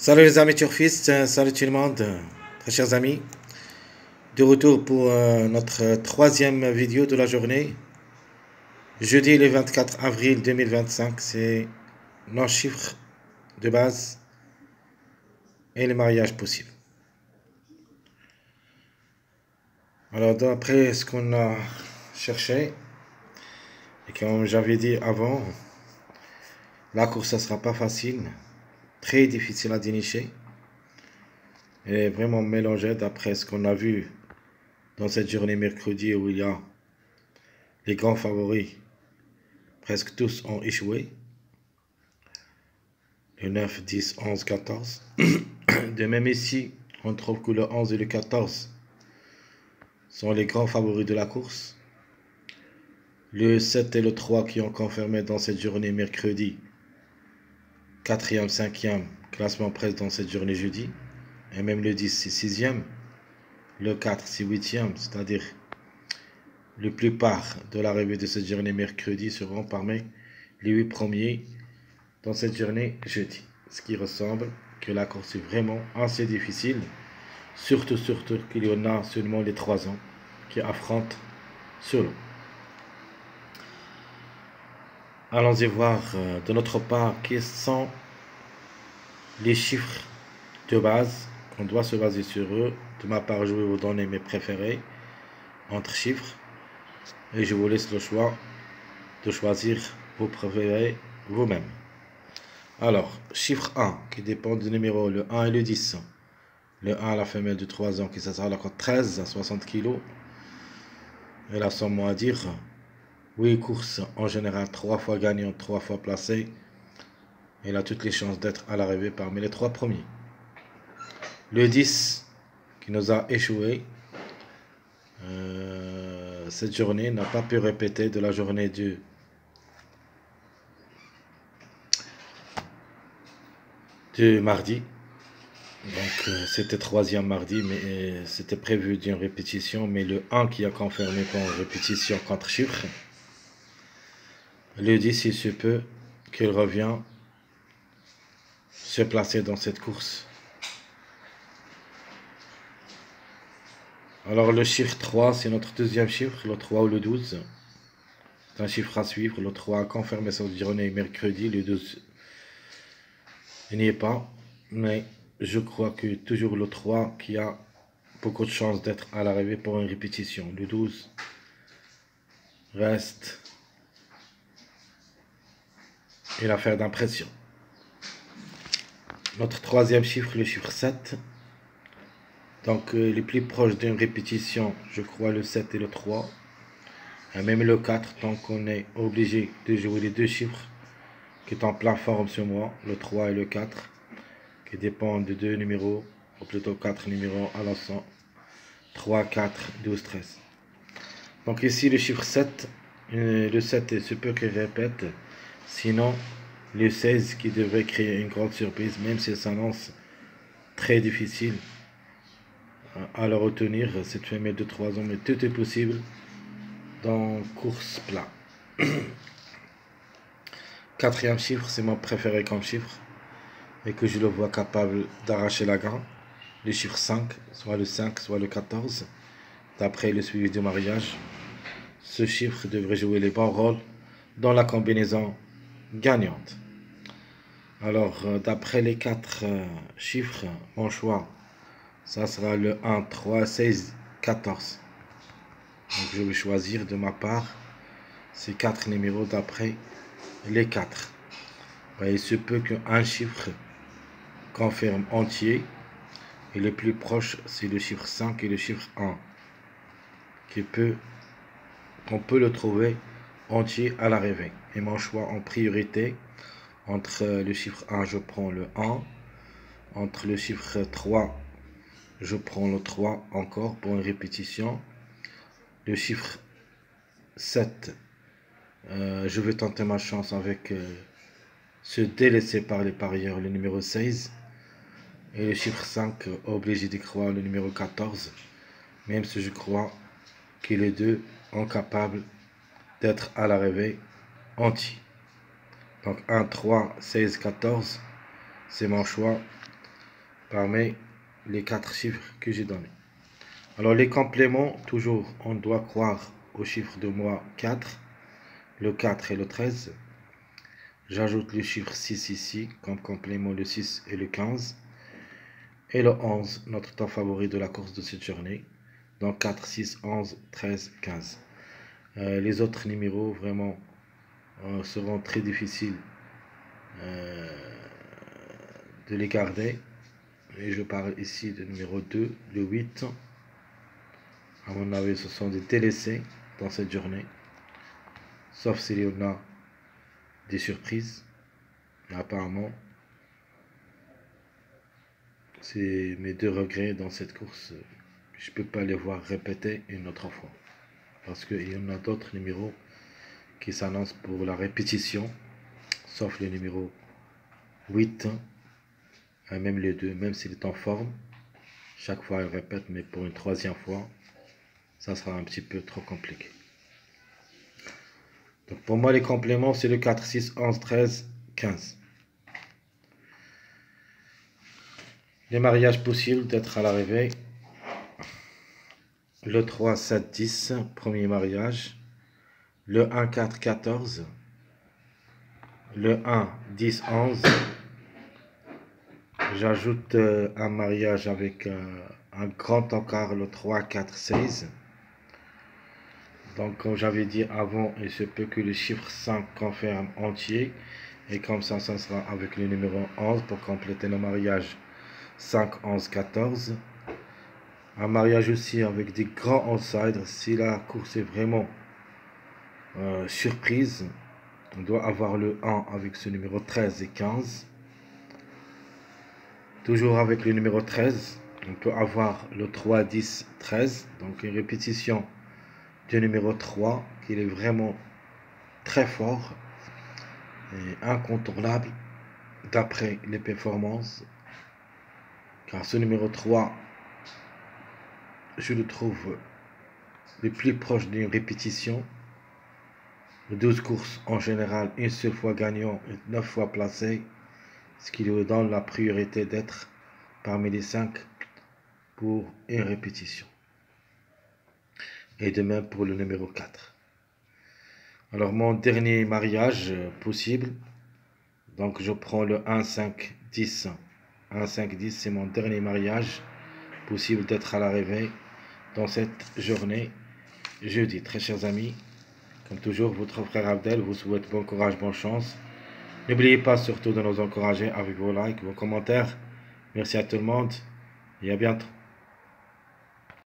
Salut les amis turfistes, salut tout le monde, très chers amis. De retour pour notre troisième vidéo de la journée. Jeudi le 24 avril 2025, c'est nos chiffres de base et les mariages possibles. Alors d'après ce qu'on a cherché, et comme j'avais dit avant, la course ne sera pas facile, très difficile à dénicher. Et vraiment mélangée d'après ce qu'on a vu dans cette journée mercredi où il y a les grands favoris. Presque tous ont échoué. Le 9, 10, 11, 14. De même ici, on trouve que le 11 et le 14 sont les grands favoris de la course. Le 7 et le 3 qui ont confirmé dans cette journée mercredi. 4e, 5e, classement presque dans cette journée jeudi. Et même le 10, c'est 6e. Le 4, c'est 8e, c'est-à-dire la plupart de l'arrivée de cette journée mercredi seront parmi les 8 premiers dans cette journée jeudi. Ce qui ressemble que la course est vraiment assez difficile. Surtout qu'il y en a seulement les 3 ans qui affrontent sur l'eau. Allons-y voir de notre part quels sont les chiffres de base qu'on doit se baser sur eux. De ma part, je vais vous donner mes préférés entre chiffres et je vous laisse le choix de choisir vos préférés vous-même. Alors, chiffre 1 qui dépend du numéro, le 1 et le 10. Le 1 à la femelle de 3 ans qui sera la cote 13 à 60 kg. Et là, sans mot à dire, 8 courses en général, 3 fois gagnantes, 3 fois placées. Il a toutes les chances d'être à l'arrivée parmi les 3 premiers. Le 10 qui nous a échoué cette journée n'a pas pu répéter de la journée du mardi. Donc c'était 3e mardi, mais c'était prévu d'une répétition, mais le 1 qui a confirmé pour une répétition contre chiffres. Le 10, il se peut qu'il revient se placer dans cette course. Alors le chiffre 3, c'est notre deuxième chiffre, le 3 ou le 12. C'est un chiffre à suivre. Le 3 a confirmé cette journée mercredi, le 12 il n'y est pas. Mais je crois que toujours le 3 qui a beaucoup de chances d'être à l'arrivée pour une répétition. Le 12 reste une affaire d'impression. Notre troisième chiffre, le chiffre 7. Donc les plus proches d'une répétition, je crois le 7 et le 3. Et même le 4, donc on est obligé de jouer les deux chiffres qui est en plein forme sur moi, le 3 et le 4, qui dépendent de deux numéros, ou plutôt 4 numéros à l'ensemble. 3, 4, 12, 13. Donc ici le chiffre 7, le 7 se peut qu'il répète, sinon le 16 qui devrait créer une grande surprise, même si ça s'annonce très difficile à le retenir, cette femelle de 3 ans, mais tout est possible dans course plat. Quatrième chiffre, c'est mon préféré comme chiffre et que je le vois capable d'arracher la gagne. Le chiffre 5, soit le 5, soit le 14, d'après le suivi du mariage. Ce chiffre devrait jouer les bons rôles dans la combinaison gagnante. Alors, d'après les 4 chiffres, mon choix, ça sera le 1, 3, 16, 14. Donc, je vais choisir de ma part ces 4 numéros d'après les 4. Il se peut qu'un chiffre confirme entier et le plus proche c'est le chiffre 5 et le chiffre 1 qu'on peut le trouver entier à l'arrivée. Et mon choix en priorité entre le chiffre 1 je prends le 1, entre le chiffre 3 je prends le 3 encore pour une répétition, le chiffre 7 je vais tenter ma chance avec se délaisser par les parieurs, le numéro 16. Et le chiffre 5, obligé de croire le numéro 14. Même si je crois que les deux sont capables d'être à l'arrivée entier. Donc 1, 3, 16, 14. C'est mon choix parmi les 4 chiffres que j'ai donnés. Alors les compléments, toujours on doit croire au chiffre de mois 4, le 4 et le 13. J'ajoute le chiffre 6 ici, comme complément le 6 et le 15. Et le 11, notre temps favori de la course de cette journée. Donc 4, 6, 11, 13, 15. Les autres numéros vraiment seront très difficiles de les garder. Et je parle ici de numéro 2, le 8. À mon avis, ce sont des délaissés dans cette journée. Sauf s'il y en a des surprises. Mais apparemment, c'est mes 2 regrets dans cette course. Je ne peux pas les voir répéter une autre fois. Parce qu'il y en a d'autres numéros qui s'annoncent pour la répétition. Sauf le numéro 8. Même les 2, même s'il est en forme. Chaque fois, il répète, mais pour une 3e fois, ça sera un petit peu trop compliqué. Donc pour moi, les compléments, c'est le 4, 6, 11, 13, 15. Les mariages possibles d'être à l'arrivée. Le 3, 7, 10, premier mariage. Le 1, 4, 14. Le 1, 10, 11. J'ajoute un mariage avec un grand encart, le 3, 4, 16. Donc comme j'avais dit avant, il se peut que le chiffre 5 confirme entier. Et comme ça sera avec le numéro 11 pour compléter le mariage 5, 11, 14. Un mariage aussi avec des grands outsiders. Si la course est vraiment surprise, on doit avoir le 1 avec ce numéro 13 et 15. Toujours avec le numéro 13, on peut avoir le 3, 10, 13. Donc une répétition du numéro 3 qui est vraiment très fort et incontournable d'après les performances. Car ce numéro 3, je le trouve le plus proche d'une répétition. 12 courses en général, une seule fois gagnant et 9 fois placé, ce qui lui donne la priorité d'être parmi les 5 pour une répétition. Et de même pour le numéro 4. Alors mon dernier mariage possible, donc je prends le 1, 5, 10. 1, 5, 10, c'est mon dernier mariage possible d'être à l'arrivée dans cette journée jeudi. Très chers amis, comme toujours, votre frère Abdel vous souhaite bon courage, bonne chance. N'oubliez pas surtout de nous encourager avec vos likes, vos commentaires. Merci à tout le monde et à bientôt.